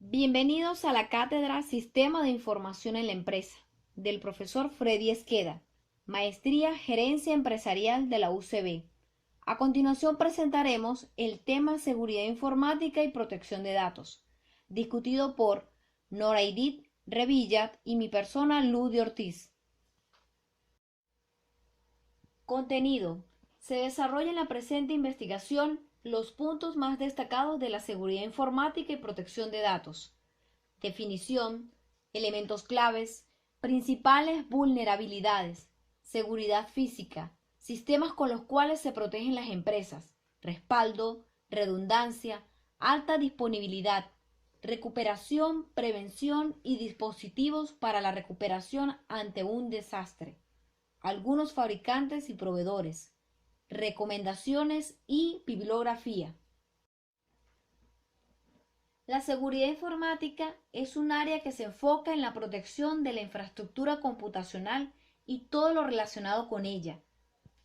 Bienvenidos a la cátedra Sistema de Información en la Empresa, del profesor Freddy Esqueda, Maestría Gerencia Empresarial de la UCB. A continuación presentaremos el tema Seguridad Informática y Protección de Datos, discutido por Nora Edith Revillat y mi persona Ludy Ortiz. Contenido. Se desarrolla en la presente investigación los puntos más destacados de la seguridad informática y protección de datos. Definición, elementos claves, principales vulnerabilidades, seguridad física, sistemas con los cuales se protegen las empresas, respaldo, redundancia, alta disponibilidad, recuperación, prevención y dispositivos para la recuperación ante un desastre, algunos fabricantes y proveedores, recomendaciones y bibliografía. La seguridad informática es un área que se enfoca en la protección de la infraestructura computacional y todo lo relacionado con ella.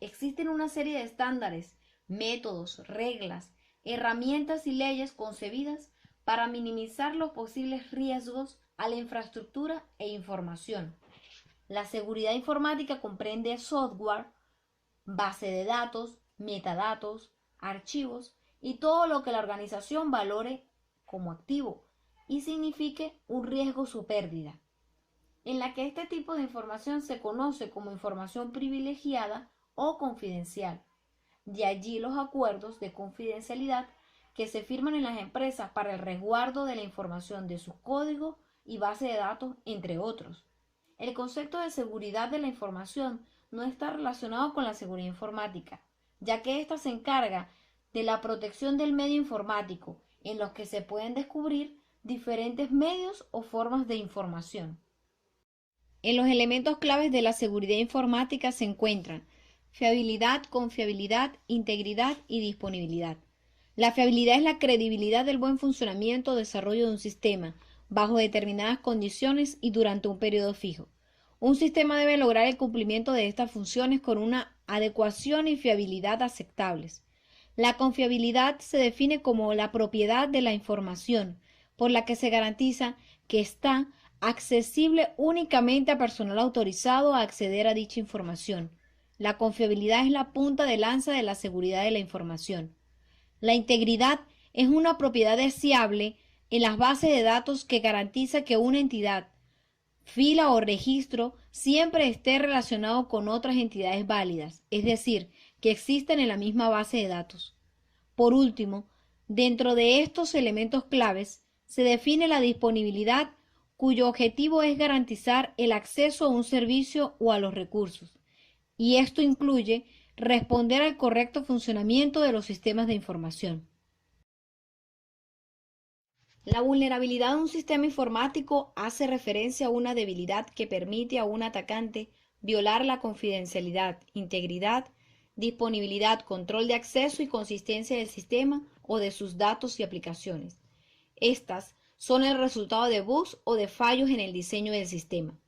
Existen una serie de estándares, métodos, reglas, herramientas y leyes concebidas para minimizar los posibles riesgos a la infraestructura e información. La seguridad informática comprende software, base de datos, metadatos, archivos y todo lo que la organización valore como activo y signifique un riesgo su pérdida, en la que este tipo de información se conoce como información privilegiada o confidencial. De allí los acuerdos de confidencialidad que se firman en las empresas para el resguardo de la información de sus códigos y base de datos, entre otros. El concepto de seguridad de la información no está relacionado con la seguridad informática, ya que ésta se encarga de la protección del medio informático, en los que se pueden descubrir diferentes medios o formas de información. En los elementos claves de la seguridad informática se encuentran fiabilidad, confiabilidad, integridad y disponibilidad. La fiabilidad es la credibilidad del buen funcionamiento o desarrollo de un sistema, bajo determinadas condiciones y durante un periodo fijo. Un sistema debe lograr el cumplimiento de estas funciones con una adecuación y fiabilidad aceptables. La confiabilidad se define como la propiedad de la información, por la que se garantiza que está accesible únicamente a personal autorizado a acceder a dicha información. La confiabilidad es la punta de lanza de la seguridad de la información. La integridad es una propiedad deseable en las bases de datos que garantiza que una entidad, fila o registro siempre esté relacionado con otras entidades válidas, es decir, que existen en la misma base de datos. Por último, dentro de estos elementos claves, se define la disponibilidad, cuyo objetivo es garantizar el acceso a un servicio o a los recursos, y esto incluye responder al correcto funcionamiento de los sistemas de información. La vulnerabilidad de un sistema informático hace referencia a una debilidad que permite a un atacante violar la confidencialidad, integridad, disponibilidad, control de acceso y consistencia del sistema o de sus datos y aplicaciones. Estas son el resultado de bugs o de fallos en el diseño del sistema,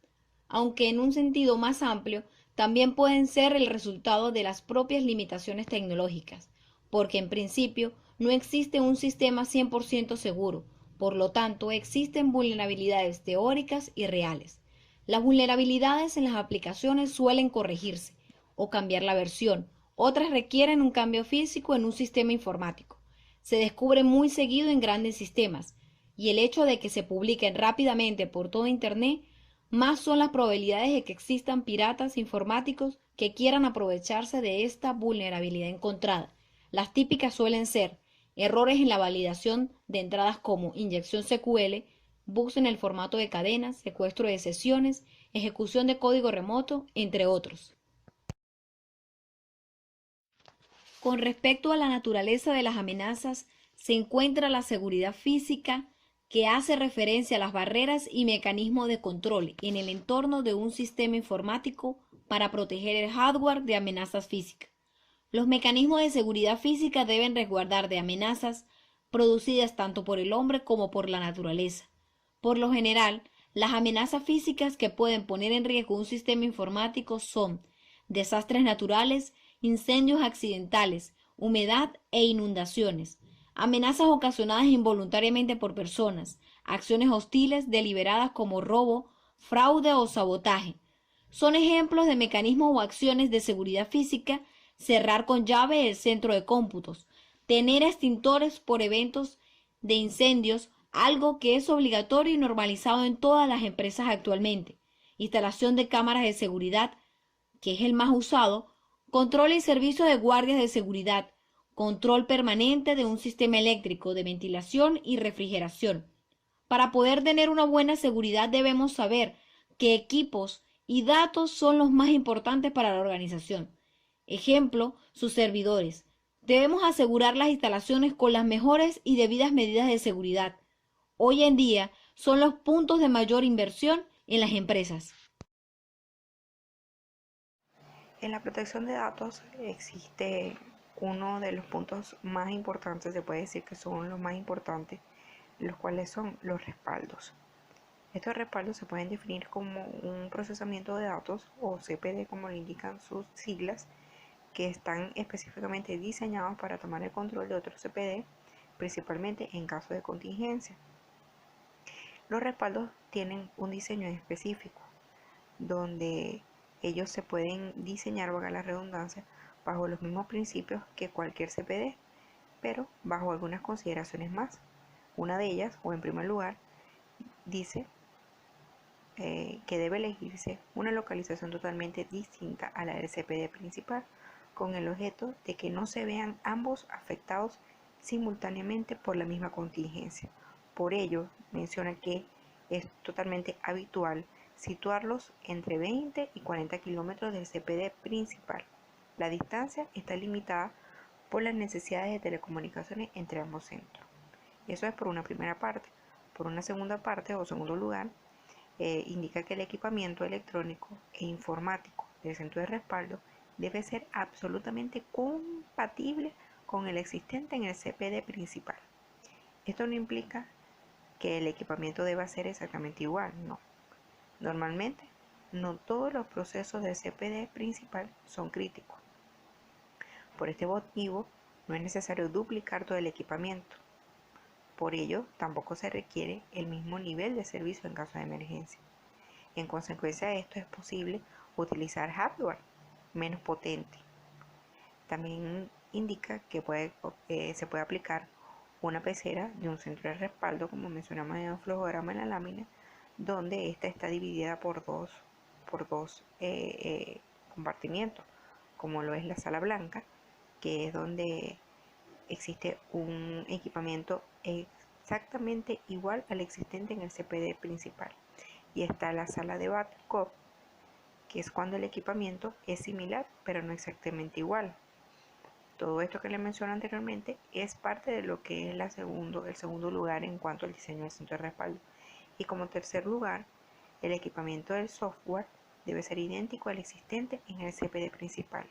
aunque en un sentido más amplio también pueden ser el resultado de las propias limitaciones tecnológicas, porque en principio no existe un sistema 100% seguro. Por lo tanto, existen vulnerabilidades teóricas y reales. Las vulnerabilidades en las aplicaciones suelen corregirse o cambiar la versión. Otras requieren un cambio físico en un sistema informático. Se descubre muy seguido en grandes sistemas, y el hecho de que se publiquen rápidamente por todo Internet, más son las probabilidades de que existan piratas informáticos que quieran aprovecharse de esta vulnerabilidad encontrada. Las típicas suelen ser errores en la validación de entradas como inyección SQL, bugs en el formato de cadenas, secuestro de sesiones, ejecución de código remoto, entre otros. Con respecto a la naturaleza de las amenazas, se encuentra la seguridad física, que hace referencia a las barreras y mecanismos de control en el entorno de un sistema informático para proteger el hardware de amenazas físicas. Los mecanismos de seguridad física deben resguardar de amenazas producidas tanto por el hombre como por la naturaleza. Por lo general, las amenazas físicas que pueden poner en riesgo un sistema informático son desastres naturales, incendios accidentales, humedad e inundaciones, amenazas ocasionadas involuntariamente por personas, acciones hostiles deliberadas como robo, fraude o sabotaje. Son ejemplos de mecanismos o acciones de seguridad física: cerrar con llave el centro de cómputos, tener extintores por eventos de incendios, algo que es obligatorio y normalizado en todas las empresas actualmente, instalación de cámaras de seguridad, que es el más usado, control y servicio de guardias de seguridad, control permanente de un sistema eléctrico, de ventilación y refrigeración. Para poder tener una buena seguridad debemos saber qué equipos y datos son los más importantes para la organización. Ejemplo, sus servidores. Debemos asegurar las instalaciones con las mejores y debidas medidas de seguridad. Hoy en día son los puntos de mayor inversión en las empresas. En la protección de datos existe uno de los puntos más importantes, se puede decir que son los más importantes, los cuales son los respaldos. Estos respaldos se pueden definir como un procesamiento de datos, o CPD como lo indican sus siglas, que están específicamente diseñados para tomar el control de otros CPD, principalmente en caso de contingencia. Los respaldos tienen un diseño específico, donde ellos se pueden diseñar, valga la redundancia, bajo los mismos principios que cualquier CPD, pero bajo algunas consideraciones más. Una de ellas, o en primer lugar, dice que debe elegirse una localización totalmente distinta a la del CPD principal, con el objeto de que no se vean ambos afectados simultáneamente por la misma contingencia. Por ello, menciona que es totalmente habitual situarlos entre 20 y 40 kilómetros del CPD principal. La distancia está limitada por las necesidades de telecomunicaciones entre ambos centros. Eso es por una primera parte. Por una segunda parte o segundo lugar, indica que el equipamiento electrónico e informático del centro de respaldo debe ser absolutamente compatible con el existente en el CPD principal. Esto no implica que el equipamiento deba ser exactamente igual, no. Normalmente, no todos los procesos del CPD principal son críticos. Por este motivo, no es necesario duplicar todo el equipamiento. Por ello, tampoco se requiere el mismo nivel de servicio en caso de emergencia. En consecuencia de esto, es posible utilizar hardware menos potente. También indica que se puede aplicar una pecera de un centro de respaldo, como mencionamos en el flujograma en la lámina, donde esta está dividida por dos compartimientos, como lo es la sala blanca, que es donde existe un equipamiento exactamente igual al existente en el CPD principal. Y está la sala de backup, que es cuando el equipamiento es similar pero no exactamente igual. Todo esto que les mencioné anteriormente es parte de lo que es el segundo lugar en cuanto al diseño del centro de respaldo. Y como tercer lugar, el equipamiento del software debe ser idéntico al existente en el CPD principal.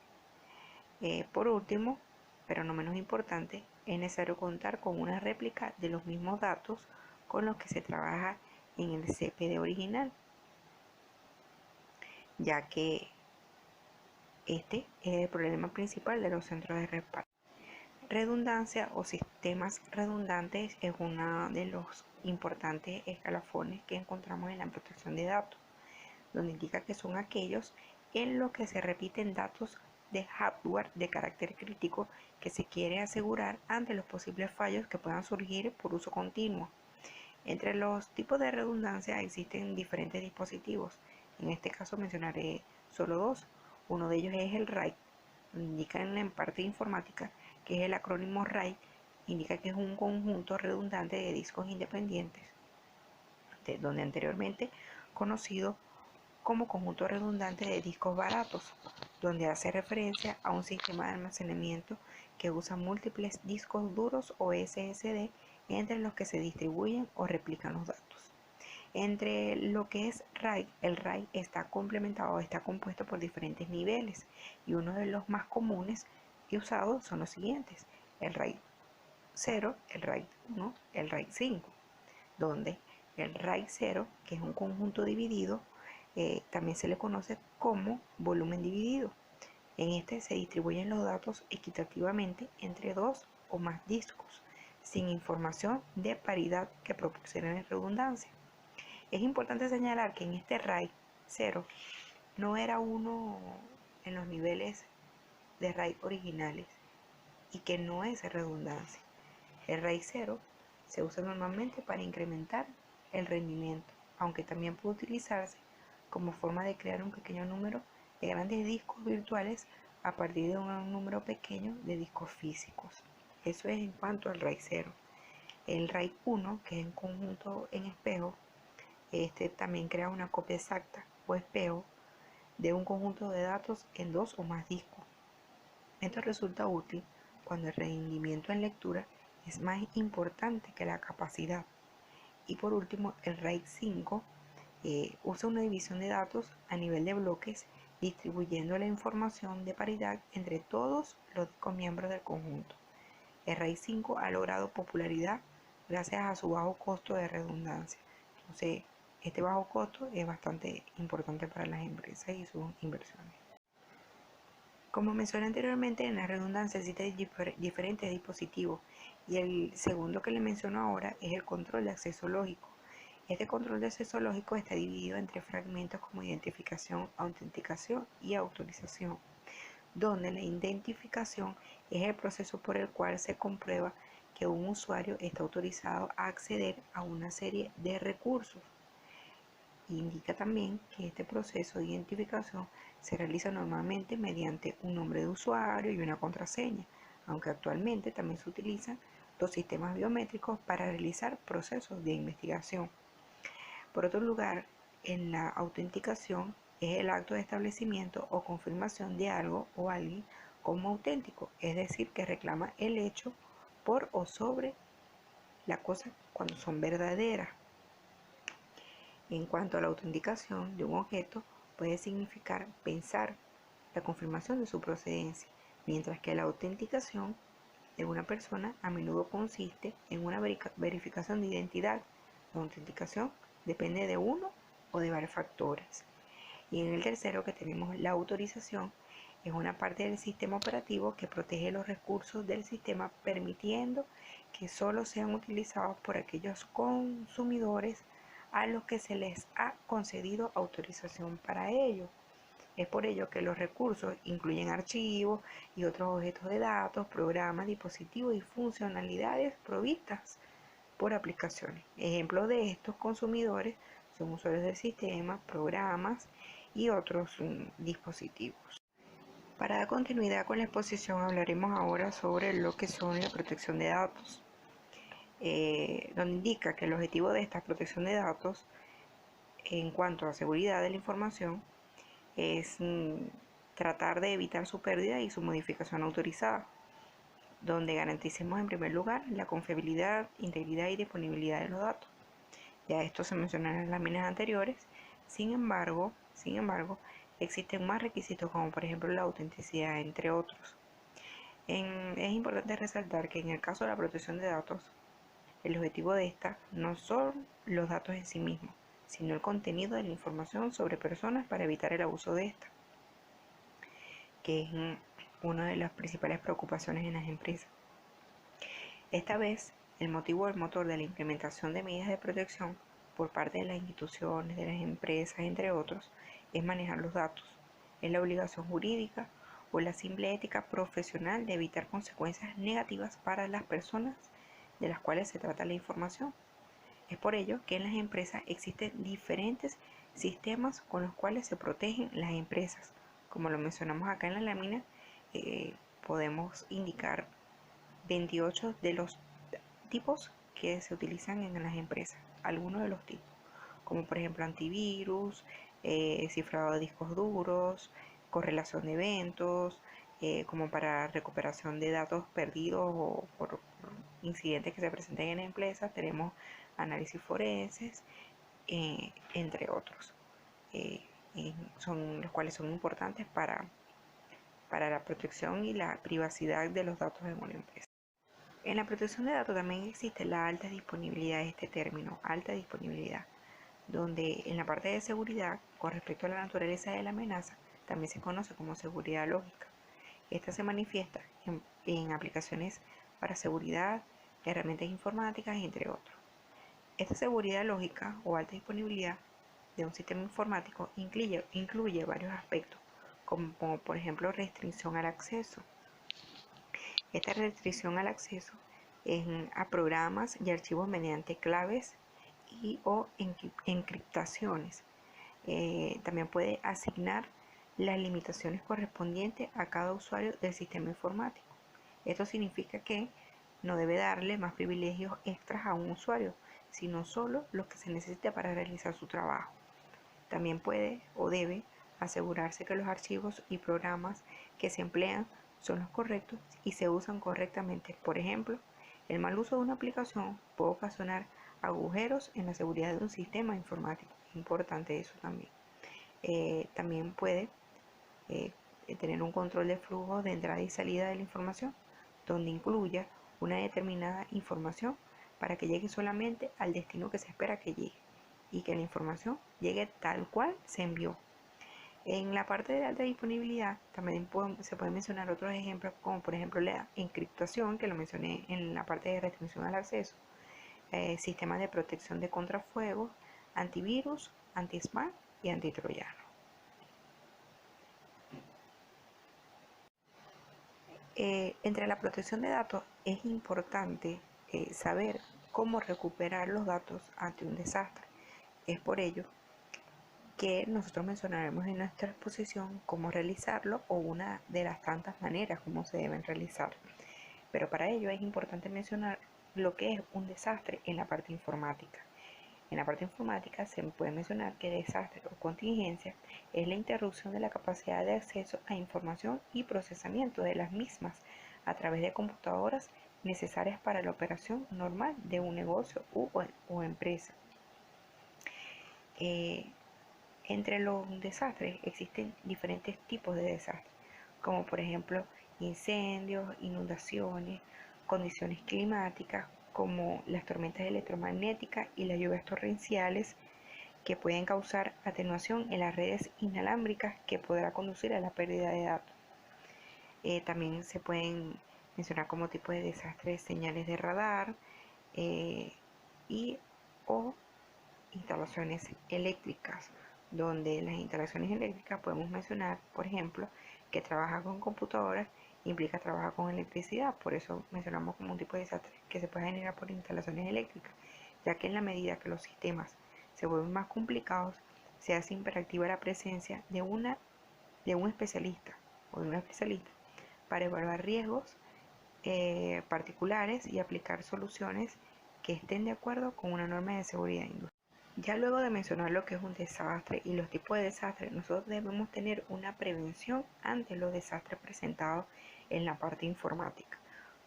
Por último, pero no menos importante, es necesario contar con una réplica de los mismos datos con los que se trabaja en el CPD original, ya que este es el problema principal de los centros de respaldo. Redundancia o sistemas redundantes es uno de los importantes escalafones que encontramos en la protección de datos, donde indica que son aquellos en los que se repiten datos de hardware de carácter crítico que se quiere asegurar ante los posibles fallos que puedan surgir por uso continuo. Entre los tipos de redundancia existen diferentes dispositivos. En este caso mencionaré solo dos. Uno de ellos es el RAID, indica en parte informática que es el acrónimo RAID, indica que es un conjunto redundante de discos independientes, donde anteriormente conocido como conjunto redundante de discos baratos, donde hace referencia a un sistema de almacenamiento que usa múltiples discos duros o SSD entre los que se distribuyen o replican los datos. Entre lo que es RAID, el RAID está complementado, está compuesto por diferentes niveles, y uno de los más comunes y usados son los siguientes: el RAID 0, el RAID 1, el RAID 5, donde el RAID 0, que es un conjunto dividido, también se le conoce como volumen dividido. En este se distribuyen los datos equitativamente entre dos o más discos, sin información de paridad que proporcione redundancia. Es importante señalar que en este RAID 0 no era uno en los niveles de RAID originales y que no es redundancia. El RAID 0 se usa normalmente para incrementar el rendimiento, aunque también puede utilizarse como forma de crear un pequeño número de grandes discos virtuales a partir de un número pequeño de discos físicos. Eso es en cuanto al RAID 0. El RAID 1, que es en conjunto en espejo, este también crea una copia exacta o espejo de un conjunto de datos en 2 o más discos. Esto resulta útil cuando el rendimiento en lectura es más importante que la capacidad. Y por último, el RAID 5 usa una división de datos a nivel de bloques, distribuyendo la información de paridad entre todos los miembros del conjunto. El RAID 5 ha logrado popularidad gracias a su bajo costo de redundancia. Entonces, este bajo costo es bastante importante para las empresas y sus inversiones. Como mencioné anteriormente, en la redundancia existen diferentes dispositivos y el segundo que le menciono ahora es el control de acceso lógico. Este control de acceso lógico está dividido entre fragmentos como identificación, autenticación y autorización, donde la identificación es el proceso por el cual se comprueba que un usuario está autorizado a acceder a una serie de recursos. Indica también que este proceso de identificación se realiza normalmente mediante un nombre de usuario y una contraseña, aunque actualmente también se utilizan los sistemas biométricos para realizar procesos de investigación. Por otro lugar, en la autenticación es el acto de establecimiento o confirmación de algo o alguien como auténtico, es decir, que reclama el hecho por o sobre la cosa cuando son verdaderas. En cuanto a la autenticación de un objeto, puede significar pensar la confirmación de su procedencia, mientras que la autenticación de una persona a menudo consiste en una verificación de identidad. La autenticación depende de uno o de varios factores. Y en el tercero que tenemos la autorización, es una parte del sistema operativo que protege los recursos del sistema permitiendo que solo sean utilizados por aquellos consumidores a los que se les ha concedido autorización para ello. Es por ello que los recursos incluyen archivos y otros objetos de datos, programas, dispositivos y funcionalidades provistas por aplicaciones. Ejemplos de estos consumidores son usuarios del sistema, programas y otros dispositivos. Para dar continuidad con la exposición hablaremos ahora sobre lo que son la protección de datos, donde indica que el objetivo de esta protección de datos en cuanto a seguridad de la información es tratar de evitar su pérdida y su modificación autorizada, donde garanticemos en primer lugar la confiabilidad, integridad y disponibilidad de los datos. Ya esto se mencionó en las láminas anteriores. Sin embargo, existen más requisitos como por ejemplo la autenticidad, entre otros. Es importante resaltar que en el caso de la protección de datos, el objetivo de esta no son los datos en sí mismos, sino el contenido de la información sobre personas para evitar el abuso de esta, que es una de las principales preocupaciones en las empresas. Esta vez, el motivo o el motor de la implementación de medidas de protección por parte de las instituciones, de las empresas, entre otros, es manejar los datos. Es la obligación jurídica o la simple ética profesional de evitar consecuencias negativas para las personas de las cuales se trata la información. Es por ello que en las empresas existen diferentes sistemas con los cuales se protegen las empresas. Como lo mencionamos acá en la lámina, podemos indicar 28 de los tipos que se utilizan en las empresas, algunos de los tipos, como por ejemplo antivirus, cifrado de discos duros, correlación de eventos, como para recuperación de datos perdidos o por incidentes que se presenten en la empresa, tenemos análisis forenses, entre otros, son los cuales son importantes para la protección y la privacidad de los datos en una empresa. En la protección de datos también existe la alta disponibilidad, este término, alta disponibilidad, donde en la parte de seguridad, con respecto a la naturaleza de la amenaza, también se conoce como seguridad lógica. Esta se manifiesta en aplicaciones para seguridad herramientas informáticas, entre otros. Esta seguridad lógica o alta disponibilidad de un sistema informático incluye varios aspectos, como por ejemplo restricción al acceso. Esta restricción al acceso es a programas y archivos mediante claves y o encriptaciones. También puede asignar las limitaciones correspondientes a cada usuario del sistema informático. Esto significa que no debe darle más privilegios extras a un usuario, sino solo los que se necesita para realizar su trabajo. También puede o debe asegurarse que los archivos y programas que se emplean son los correctos y se usan correctamente. Por ejemplo, el mal uso de una aplicación puede ocasionar agujeros en la seguridad de un sistema informático. Importante eso también. También puede tener un control de flujo de entrada y salida de la información, donde incluya una determinada información para que llegue solamente al destino que se espera que llegue y que la información llegue tal cual se envió. En la parte de alta disponibilidad también se pueden mencionar otros ejemplos, como por ejemplo la encriptación, que lo mencioné en la parte de restricción al acceso, sistemas de protección de contrafuegos, antivirus, anti-spam y antitroyano. Entre la protección de datos es importante saber cómo recuperar los datos ante un desastre. Es por ello que nosotros mencionaremos en nuestra exposición cómo realizarlo o una de las tantas maneras como se deben realizar. Pero para ello es importante mencionar lo que es un desastre en la parte informática. En la parte informática se puede mencionar que desastre o contingencia es la interrupción de la capacidad de acceso a información y procesamiento de las mismas a través de computadoras necesarias para la operación normal de un negocio o empresa. Entre los desastres existen diferentes tipos de desastres, como por ejemplo incendios, inundaciones, condiciones climáticas como las tormentas electromagnéticas y las lluvias torrenciales, que pueden causar atenuación en las redes inalámbricas que podrá conducir a la pérdida de datos. También se pueden mencionar como tipo de desastres señales de radar y o instalaciones eléctricas, donde las instalaciones eléctricas podemos mencionar, por ejemplo, que trabaja con computadoras implica trabajar con electricidad. Por eso mencionamos como un tipo de desastre que se puede generar por instalaciones eléctricas, ya que en la medida que los sistemas se vuelven más complicados, se hace imperativa la presencia de un especialista o de una especialista para evaluar riesgos particulares y aplicar soluciones que estén de acuerdo con una norma de seguridad industrial. Ya luego de mencionar lo que es un desastre y los tipos de desastres, nosotros debemos tener una prevención ante los desastres presentados en la parte informática.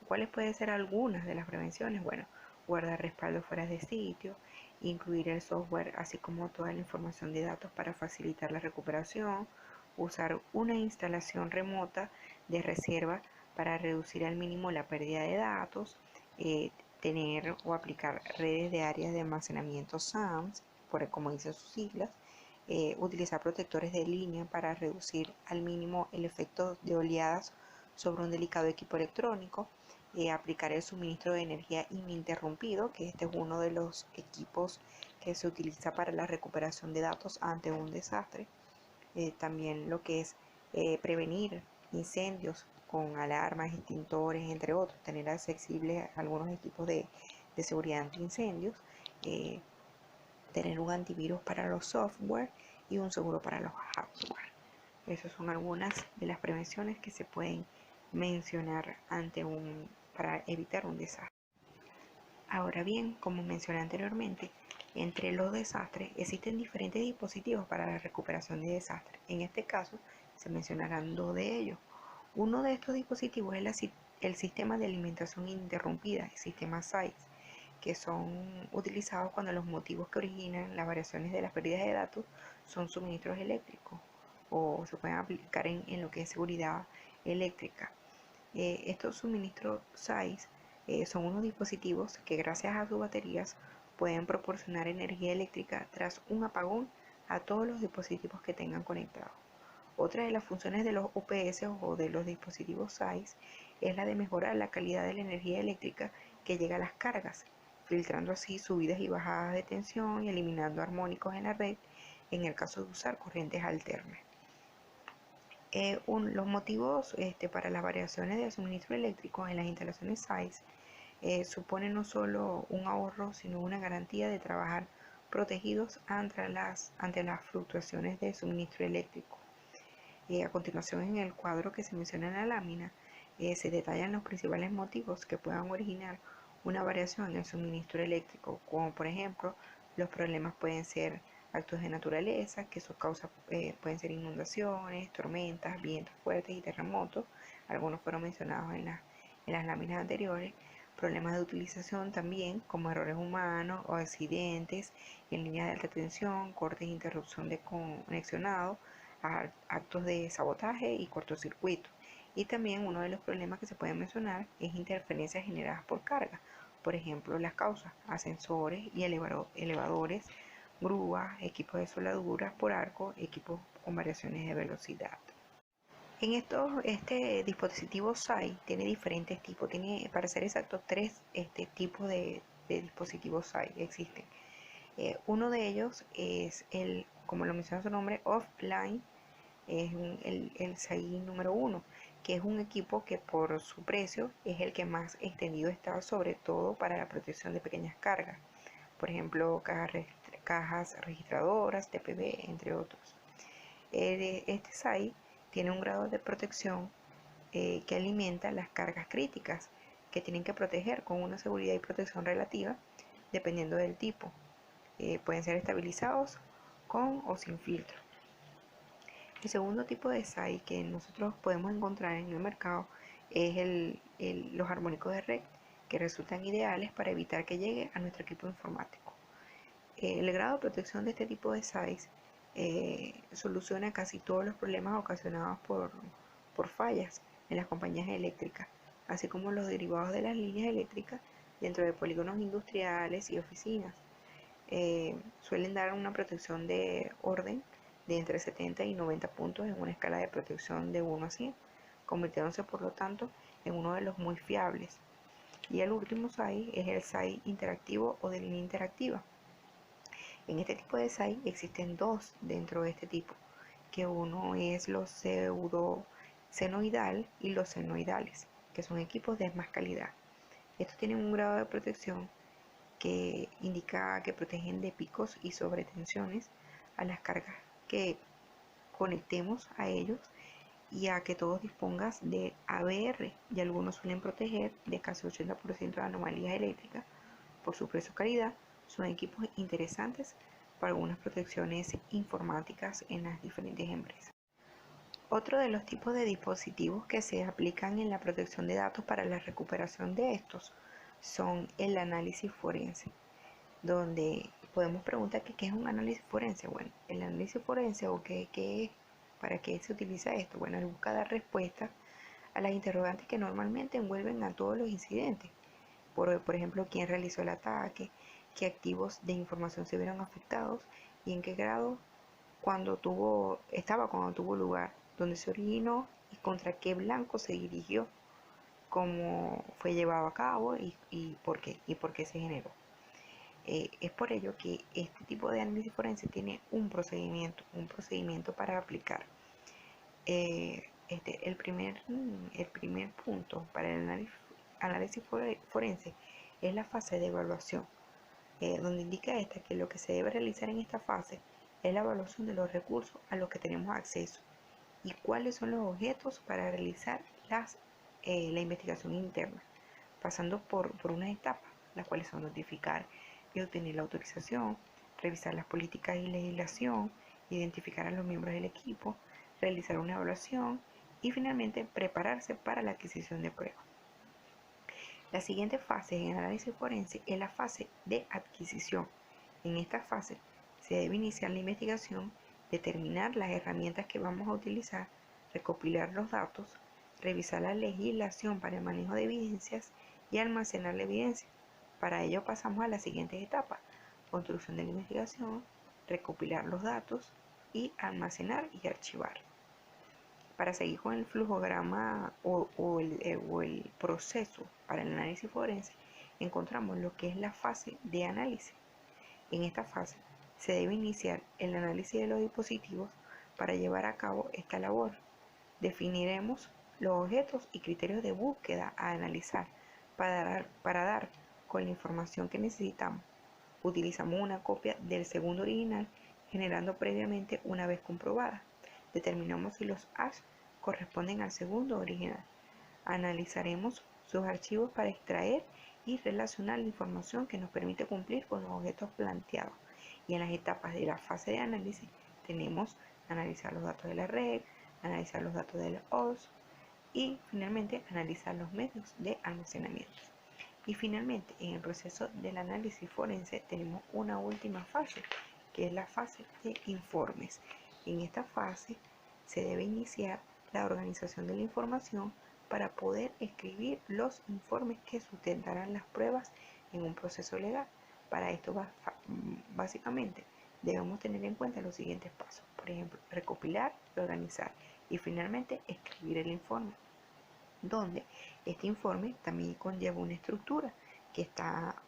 ¿Cuáles pueden ser algunas de las prevenciones? Bueno, guardar respaldos fuera de sitio, incluir el software así como toda la información de datos para facilitar la recuperación, usar una instalación remota de reserva para reducir al mínimo la pérdida de datos, tener o aplicar redes de áreas de almacenamiento SAMs, como dicen sus siglas, utilizar protectores de línea para reducir al mínimo el efecto de oleadas sobre un delicado equipo electrónico, aplicar el suministro de energía ininterrumpido, que este es uno de los equipos que se utiliza para la recuperación de datos ante un desastre. También lo que es prevenir incendios con alarmas, extintores, entre otros, tener accesibles algunos equipos de seguridad antiincendios, tener un antivirus para los software y un seguro para los hardware. Esas son algunas de las prevenciones que se pueden mencionar para evitar un desastre. Ahora bien, como mencioné anteriormente, entre los desastres existen diferentes dispositivos para la recuperación de desastres. En este caso, se mencionarán dos de ellos. Uno de estos dispositivos es el sistema de alimentación ininterrumpida, el sistema SAIS, que son utilizados cuando los motivos que originan las variaciones de las pérdidas de datos son suministros eléctricos o se pueden aplicar en lo que es seguridad eléctrica. Estos suministros SAIS son unos dispositivos que gracias a sus baterías pueden proporcionar energía eléctrica tras un apagón a todos los dispositivos que tengan conectados. Otra de las funciones de los UPS o de los dispositivos SAIS es la de mejorar la calidad de la energía eléctrica que llega a las cargas, filtrando así subidas y bajadas de tensión y eliminando armónicos en la red en el caso de usar corrientes alternas. Los motivos para las variaciones de suministro eléctrico en las instalaciones SAIS supone no solo un ahorro, sino una garantía de trabajar protegidos ante las fluctuaciones de suministro eléctrico. A continuación, en el cuadro que se menciona en la lámina, se detallan los principales motivos que puedan originar una variación en el suministro eléctrico, como por ejemplo, los problemas pueden ser actos de naturaleza, que sus causas pueden ser inundaciones, tormentas, vientos fuertes y terremotos. Algunos fueron mencionados en las láminas anteriores. Problemas de utilización también, como errores humanos o accidentes en líneas de alta tensión, cortes e interrupción de conexionado, actos de sabotaje y cortocircuito. Y también uno de los problemas que se pueden mencionar es interferencias generadas por carga. Por ejemplo, las causas, ascensores y elevadores, grúas, equipos de soldadura por arco, equipos con variaciones de velocidad. Este dispositivo SAI tiene diferentes tipos, tiene, para ser exacto, 3 tipos de dispositivos SAI existen. Uno de ellos es como lo menciona su nombre, offline, es el SAI número 1, que es un equipo que por su precio es el que más extendido está, sobre todo para la protección de pequeñas cargas, por ejemplo, cajas registradoras, TPV, entre otros. Este SAI tiene un grado de protección que alimenta las cargas críticas que tienen que proteger con una seguridad y protección relativa dependiendo del tipo. Pueden ser estabilizados con o sin filtro. El segundo tipo de SAI que nosotros podemos encontrar en el mercado es los armónicos de red, que resultan ideales para evitar que llegue a nuestro equipo informático. El grado de protección de este tipo de SAIs soluciona casi todos los problemas ocasionados por fallas en las compañías eléctricas, así como los derivados de las líneas eléctricas dentro de polígonos industriales y oficinas. Suelen dar una protección de orden de entre 70 y 90 puntos en una escala de protección de 1 a 100, convirtiéndose por lo tanto en uno de los muy fiables. Y el último SAI es el SAI interactivo o de línea interactiva. En este tipo de SAI existen dos dentro de este tipo, que uno es los pseudo-senoidal y los senoidales, que son equipos de más calidad. Estos tienen un grado de protección que indica que protegen de picos y sobretensiones a las cargas que conectemos a ellos y a que todos dispongas de ABR, y algunos suelen proteger de casi 80% de anomalías eléctricas. Por su precio calidad, son equipos interesantes para algunas protecciones informáticas en las diferentes empresas. Otro de los tipos de dispositivos que se aplican en la protección de datos para la recuperación de estos son el análisis forense, donde podemos preguntar qué es un análisis forense. Bueno, el análisis forense o qué es, para qué se utiliza esto. Bueno, él busca dar respuesta a las interrogantes que normalmente envuelven a todos los incidentes. Por ejemplo, quién realizó el ataque, qué activos de información se vieron afectados y en qué grado cuando tuvo lugar, dónde se originó y contra qué blanco se dirigió, cómo fue llevado a cabo y por qué se generó. Es por ello que este tipo de análisis forense tiene un procedimiento para aplicar. El primer punto para el análisis forense es la fase de evaluación, donde indica que lo que se debe realizar en esta fase es la evaluación de los recursos a los que tenemos acceso y cuáles son los objetos para realizar la investigación interna, pasando por unas etapas, las cuales son notificar y obtener la autorización, revisar las políticas y legislación, identificar a los miembros del equipo, realizar una evaluación y finalmente prepararse para la adquisición de pruebas. La siguiente fase en el análisis forense es la fase de adquisición. En esta fase se debe iniciar la investigación, determinar las herramientas que vamos a utilizar, recopilar los datos, revisar la legislación para el manejo de evidencias y almacenar la evidencia. Para ello pasamos a las siguientes etapas: construcción de la investigación, recopilar los datos y almacenar y archivar. Para seguir con el flujograma o el proceso para el análisis forense, encontramos lo que es la fase de análisis. En esta fase se debe iniciar el análisis de los dispositivos. Para llevar a cabo esta labor, definiremos los objetos y criterios de búsqueda a analizar para dar con la información que necesitamos. Utilizamos una copia del segundo original, generando previamente una vez comprobada. Determinamos si los hash corresponden al segundo original. Analizaremos sus archivos para extraer y relacionar la información que nos permite cumplir con los objetos planteados. Y en las etapas de la fase de análisis tenemos analizar los datos de la red, analizar los datos de los hosts y finalmente analizar los medios de almacenamiento. Y finalmente, en el proceso del análisis forense tenemos una última fase, que es la fase de informes. En esta fase se debe iniciar la organización de la información para poder escribir los informes que sustentarán las pruebas en un proceso legal. Para esto, básicamente, debemos tener en cuenta los siguientes pasos. Por ejemplo, recopilar y organizar. Y finalmente, escribir el informe, donde este informe también conlleva una estructura que está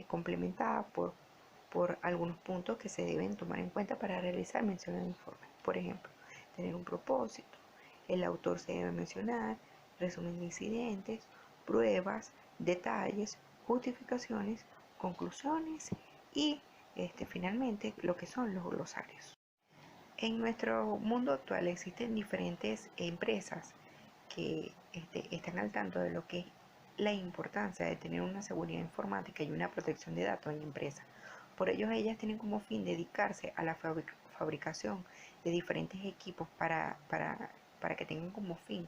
complementada por algunos puntos que se deben tomar en cuenta para realizar mención al informe. Por ejemplo, tener un propósito, el autor se debe mencionar, resumen de incidentes, pruebas, detalles, justificaciones, conclusiones y finalmente lo que son los glosarios. En nuestro mundo actual existen diferentes empresas que están al tanto de lo que es la importancia de tener una seguridad informática y una protección de datos en empresas. Por ello, ellas tienen como fin dedicarse a la fabricación de diferentes equipos para que tengan como fin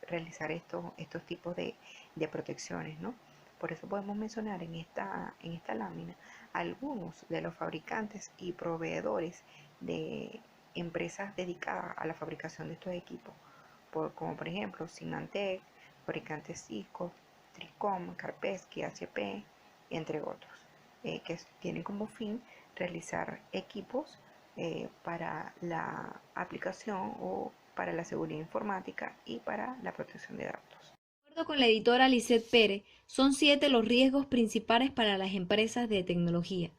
realizar estos tipos de protecciones, ¿no? Por eso podemos mencionar en esta lámina algunos de los fabricantes y proveedores de empresas dedicadas a la fabricación de estos equipos, como por ejemplo Symantec, fabricantes Cisco, Tricom, Kaspersky, HP, entre otros, que tienen como fin realizar equipos para la aplicación o para la seguridad informática y para la protección de datos. De acuerdo con la editora Lisette Pérez, son 7 los riesgos principales para las empresas de tecnología.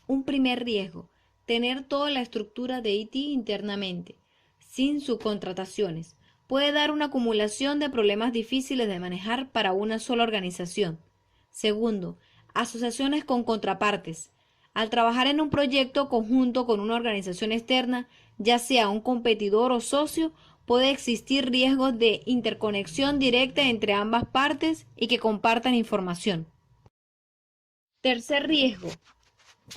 Un primer riesgo, tener toda la estructura de IT internamente, sin subcontrataciones. Puede dar una acumulación de problemas difíciles de manejar para una sola organización. Segundo, asociaciones con contrapartes. Al trabajar en un proyecto conjunto con una organización externa, ya sea un competidor o socio, puede existir riesgos de interconexión directa entre ambas partes y que compartan información. Tercer riesgo.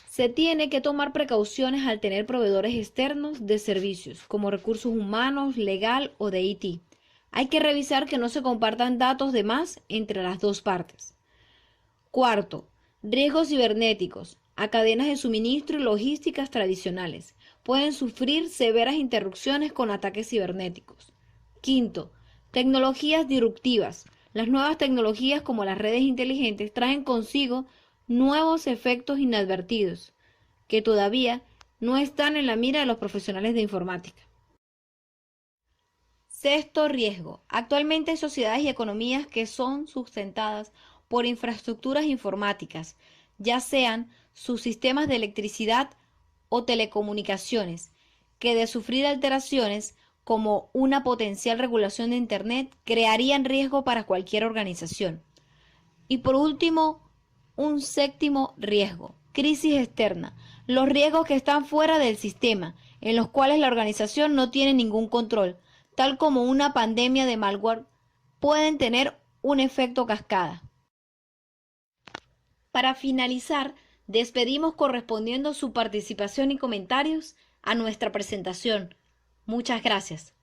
Se tiene que tomar precauciones al tener proveedores externos de servicios, como recursos humanos, legal o de IT. Hay que revisar que no se compartan datos de más entre las dos partes. Cuarto, riesgos cibernéticos a cadenas de suministro y logísticas tradicionales. Pueden sufrir severas interrupciones con ataques cibernéticos. Quinto, tecnologías disruptivas. Las nuevas tecnologías como las redes inteligentes traen consigo nuevos efectos inadvertidos que todavía no están en la mira de los profesionales de informática. Sexto riesgo. Actualmente hay sociedades y economías que son sustentadas por infraestructuras informáticas, ya sean sus sistemas de electricidad o telecomunicaciones, que de sufrir alteraciones como una potencial regulación de Internet crearían riesgo para cualquier organización. Y por último, un séptimo riesgo, crisis externa, los riesgos que están fuera del sistema, en los cuales la organización no tiene ningún control, tal como una pandemia de malware, pueden tener un efecto cascada. Para finalizar, despedimos correspondiendo su participación y comentarios a nuestra presentación. Muchas gracias.